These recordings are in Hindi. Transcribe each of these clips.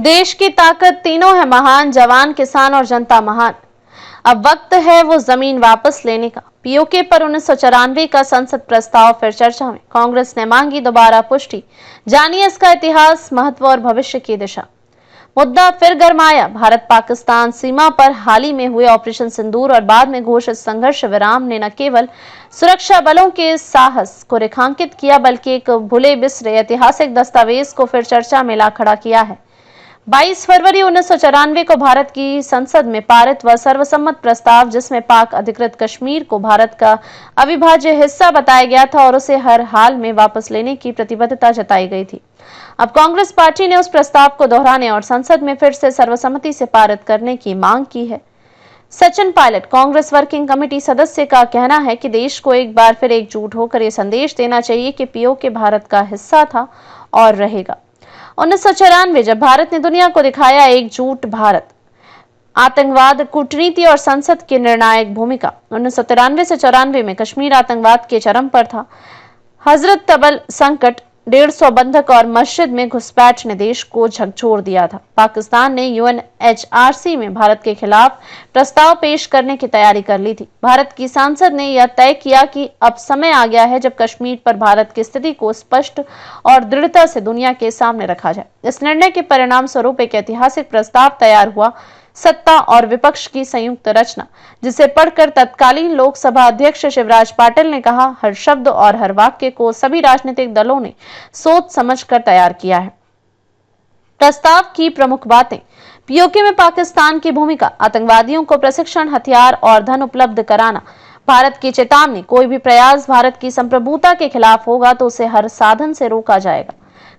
देश की ताकत तीनों है महान, जवान, किसान और जनता महान। अब वक्त है वो जमीन वापस लेने का। पीओके पर 1994 का संसद प्रस्ताव फिर चर्चा में। कांग्रेस ने मांगी दोबारा पुष्टि। जानिए इसका इतिहास, महत्व और भविष्य की दिशा। मुद्दा फिर गरमाया। भारत पाकिस्तान सीमा पर हाल ही में हुए ऑपरेशन सिंदूर और बाद में घोषित संघर्ष विराम ने न केवल सुरक्षा बलों के साहस को रेखांकित किया, बल्कि एक भूले बिसरे ऐतिहासिक दस्तावेज को फिर चर्चा में ला खड़ा किया है। 22 फरवरी 1994 को भारत की संसद में पारित व सर्वसम्मत प्रस्ताव, जिसमें पाक अधिकृत कश्मीर को भारत का अविभाज्य हिस्सा बताया गया था और उसे हर हाल में वापस लेने की प्रतिबद्धता जताई गई थी। अब कांग्रेस पार्टी ने उस प्रस्ताव को दोहराने और संसद में फिर से सर्वसम्मति से पारित करने की मांग की है। सचिन पायलट, कांग्रेस वर्किंग कमेटी सदस्य, का कहना है कि देश को एक बार फिर एकजुट होकर यह संदेश देना चाहिए कि पीओके भारत का हिस्सा था और रहेगा। 1994 जब भारत ने दुनिया को दिखाया एकजुट भारत, आतंकवाद, कूटनीति और संसद की निर्णायक भूमिका। 1993 से 94 में कश्मीर आतंकवाद के चरम पर था। हजरत तबल संकट, 150 बंधक और मस्जिद में घुसपैठ ने देश को झकझोर दिया था। पाकिस्तान ने यूएनएचआरसी में भारत के खिलाफ प्रस्ताव पेश करने की तैयारी कर ली थी। भारत की सांसद ने यह तय किया कि अब समय आ गया है जब कश्मीर पर भारत की स्थिति को स्पष्ट और दृढ़ता से दुनिया के सामने रखा जाए। इस निर्णय के परिणाम स्वरूप एक ऐतिहासिक प्रस्ताव तैयार हुआ, सत्ता और विपक्ष की संयुक्त रचना, जिसे पढ़कर तत्कालीन लोकसभा अध्यक्ष शिवराज पाटिल ने कहा, हर शब्द और हर वाक्य को सभी राजनीतिक दलों ने सोच समझकर तैयार किया है। प्रस्ताव की प्रमुख बातें। पीओके में पाकिस्तान की भूमिका, आतंकवादियों को प्रशिक्षण, हथियार और धन उपलब्ध कराना। भारत की चेतावनी, कोई भी प्रयास भारत की संप्रभुता के खिलाफ होगा तो उसे हर साधन से रोका जाएगा।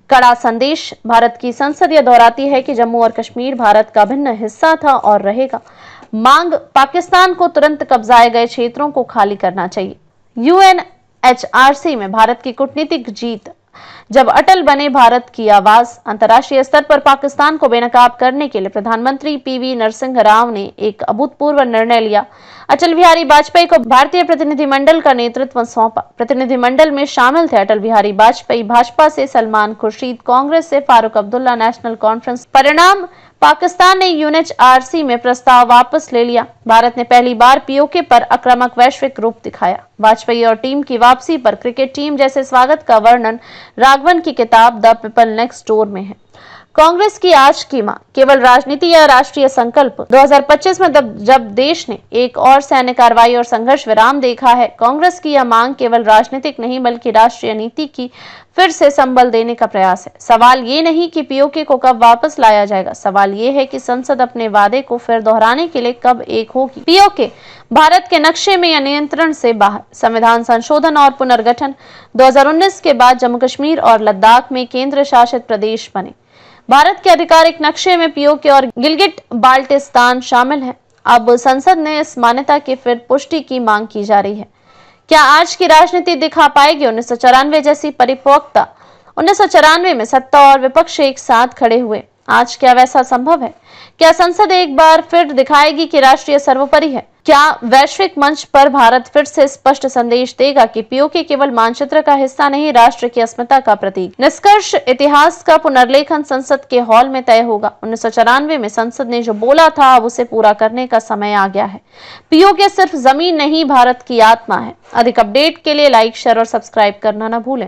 कड़ा संदेश, भारत की संसद यह दोहराती है कि जम्मू और कश्मीर भारत का भिन्न हिस्सा था और रहेगा। मांग, पाकिस्तान को तुरंत कब्जाए गए क्षेत्रों को खाली करना चाहिए। यूएनएचआरसी में भारत की कूटनीतिक जीत, जब अटल बने भारत की आवाज। अंतर्राष्ट्रीय स्तर पर पाकिस्तान को बेनकाब करने के लिए प्रधानमंत्री पीवी नरसिंह राव ने एक अभूतपूर्व निर्णय लिया। अटल बिहारी वाजपेयी को भारतीय प्रतिनिधिमंडल का नेतृत्व सौंपा। प्रतिनिधिमंडल में शामिल थे अटल बिहारी वाजपेयी भाजपा से, सलमान खुर्शीद कांग्रेस से, फारूक अब्दुल्ला नेशनल कॉन्फ्रेंस। परिणाम, पाकिस्तान ने यूएनएचआरसी में प्रस्ताव वापस ले लिया। भारत ने पहली बार पीओके पर आक्रामक वैश्विक रूप दिखाया। वाजपेयी और टीम की वापसी पर क्रिकेट टीम जैसे स्वागत का वर्णन राघवन की किताब द पीपल नेक्स्ट डोर में है। कांग्रेस की आज की मांग, केवल राजनीति या राष्ट्रीय संकल्प। 2025 में जब देश ने एक और सैन्य कार्रवाई और संघर्ष विराम देखा है, कांग्रेस की यह मांग केवल राजनीतिक नहीं बल्कि राष्ट्रीय नीति की फिर से संबल देने का प्रयास है। सवाल ये नहीं कि पीओके को कब वापस लाया जाएगा, सवाल ये है कि संसद अपने वादे को फिर दोहराने के लिए कब एक होगी। पीओके भारत के नक्शे में या नियंत्रण से बाहर। संविधान संशोधन और पुनर्गठन, 2019 के बाद जम्मू कश्मीर और लद्दाख में केंद्र शासित प्रदेश बने। भारत के आधिकारिक नक्शे में पीओके और गिलगिट बाल्टिस्तान शामिल है। अब संसद ने इस मान्यता की फिर पुष्टि की मांग की जा रही है। क्या आज की राजनीति दिखा पाएगी 1994 जैसी परिपक्वता? 1994 में सत्ता और विपक्ष एक साथ खड़े हुए। आज क्या वैसा संभव है? क्या संसद एक बार फिर दिखाएगी कि राष्ट्रीय सर्वोपरि है? क्या वैश्विक मंच पर भारत फिर से स्पष्ट संदेश देगा कि पीओके केवल मानचित्र का हिस्सा नहीं, राष्ट्र की अस्मिता का प्रतीक? निष्कर्ष, इतिहास का पुनर्लेखन संसद के हॉल में तय होगा। 1994 में संसद ने जो बोला था, अब उसे पूरा करने का समय आ गया है। पीओके सिर्फ जमीन नहीं, भारत की आत्मा है। अधिक अपडेट के लिए लाइक, शेयर और सब्सक्राइब करना न भूलें।